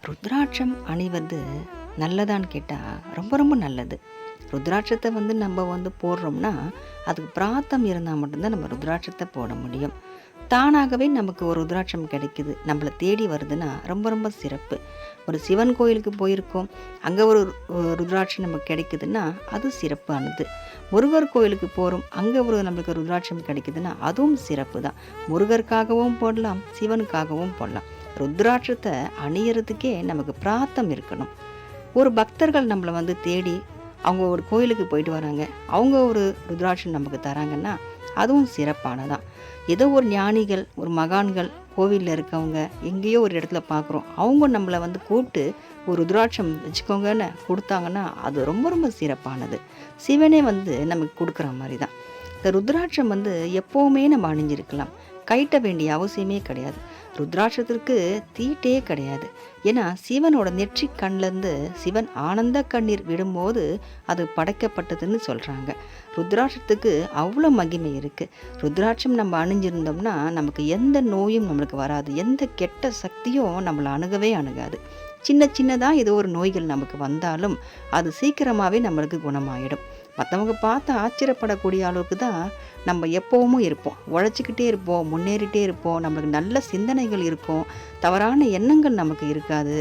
ருத்ராட்சம் அணிவது நல்லதான்னு கேட்டால் ரொம்ப ரொம்ப நல்லது. ருத்ராட்சத்தை நம்ம போடுறோம்னா அதுக்கு பிராத்தம் இருந்தால் மட்டும்தான் நம்ம ருத்ராட்சத்தை போட முடியும். தானாகவே நமக்கு ஒரு ருத்ராட்சம் கிடைக்குது, நம்மளை தேடி வருதுன்னா ரொம்ப ரொம்ப சிறப்பு. ஒரு சிவன் கோயிலுக்கு போயிருக்கோம், அங்கே ஒரு ருத்ராட்சம் நமக்கு கிடைக்குதுன்னா அது சிறப்பானது. முருகர் கோயிலுக்கு போகிறோம், அங்கே நம்மளுக்கு ருத்ராட்சம் கிடைக்குதுன்னா அதுவும் சிறப்பு தான். முருகருக்காகவும் போடலாம், சிவனுக்காகவும் போடலாம். ருத்ராட்சத்தை அணியறதுக்கே நமக்கு பிராத்தம் இருக்கணும். ஒரு பக்தர்கள் நம்மளை தேடி அவங்க ஒரு கோயிலுக்கு போயிட்டு வராங்க, அவங்க ஒரு ருத்ராட்சம் நமக்கு தராங்கன்னா அதுவும் சிறப்பானதான். ஏதோ ஒரு ஞானிகள், ஒரு மகான்கள் கோவிலில் இருக்கவங்க எங்கேயோ ஒரு இடத்துல பார்க்குறோம், அவங்க நம்மளை கூப்பிட்டு ஒரு ருத்ராட்சம் வச்சுக்கோங்கன்னு கொடுத்தாங்கன்னா அது ரொம்ப ரொம்ப சிறப்பானது. சிவனே நமக்கு கொடுக்குற மாதிரி தான். இந்த ருத்ராட்சம் எப்போவுமே நம்ம அணிஞ்சிருக்கலாம், கைட்ட வேண்டிய அவசியமே கிடையாது. ருத்ராட்சத்திற்கு தீட்டே கிடையாது. ஏன்னா சிவனோட நெற்றி கண்லேருந்து சிவன் ஆனந்த கண்ணீர் விடும்போது அது படைக்கப்பட்டதுன்னு சொல்கிறாங்க. ருத்ராட்சத்துக்கு அவ்வளோ மகிமை இருக்குது. ருத்ராட்சம் நம்ம அணிஞ்சிருந்தோம்னா நமக்கு எந்த நோயும் நம்மளுக்கு வராது, எந்த கெட்ட சக்தியும் நம்மளை அணுகவே அணுகாது. சின்ன சின்னதாக ஏதோ ஒரு நோய்கள் நமக்கு வந்தாலும் அது சீக்கிரமாகவே நம்மளுக்கு குணமாயிடும். மற்றவங்க பார்த்து ஆச்சரியப்படக்கூடிய அளவுக்கு தான் நம்ம எப்போவும் இருப்போம், உழைச்சிக்கிட்டே இருப்போம், முன்னேறிட்டே இருப்போம், நம்மளுக்கு நல்ல சிந்தனைகள் இருக்கும், தவறான எண்ணங்கள் நமக்கு இருக்காது.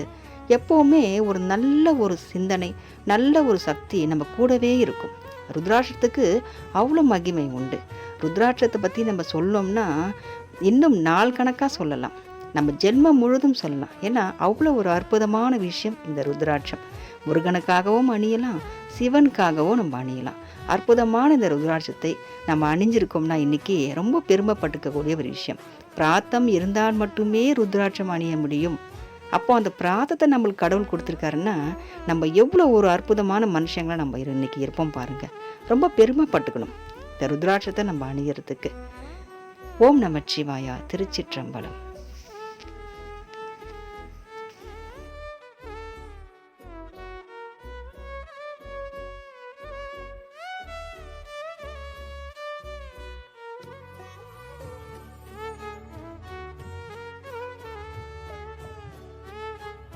எப்போவுமே ஒரு நல்ல ஒரு சிந்தனை, நல்ல ஒரு சக்தி நம்ம கூடவே இருக்கும். ருத்ராட்சத்துக்கு அவ்வளோ மகிமை உண்டு. ருத்ராட்சத்தை பற்றி நம்ம சொல்லோம்னா இன்னும் நாள் கணக்காக சொல்லலாம், நம்ம ஜென்மம் முழுதும் சொல்லலாம். ஏன்னா அவ்வளோ ஒரு அற்புதமான விஷயம் இந்த ருத்ராட்சம். முருகனுக்காகவும் அணியலாம், சிவனுக்காகவும் நம்ம அணியலாம். அற்புதமான இந்த ருத்ராட்சத்தை நம்ம அணிஞ்சிருக்கோம்னா இன்றைக்கி ரொம்ப பெருமைப்பட்டுக்கக்கூடிய ஒரு விஷயம். பிராத்தம் இருந்தால் மட்டுமே ருத்ராட்சம் அணிய முடியும். அப்போது அந்த பிராத்தத்தை நம்மளுக்கு கடவுள் கொடுத்துருக்காருன்னா நம்ம எவ்வளோ ஒரு அற்புதமான மனுஷங்களாக நம்ம இன்றைக்கி இருப்போம் பாருங்கள். ரொம்ப பெருமைப்பட்டுக்கணும் இந்த ருத்ராட்சத்தை நம்ம அணியறதுக்கு. ஓம் நமச்சிவாயா. திருச்சிற்றம்பலம்.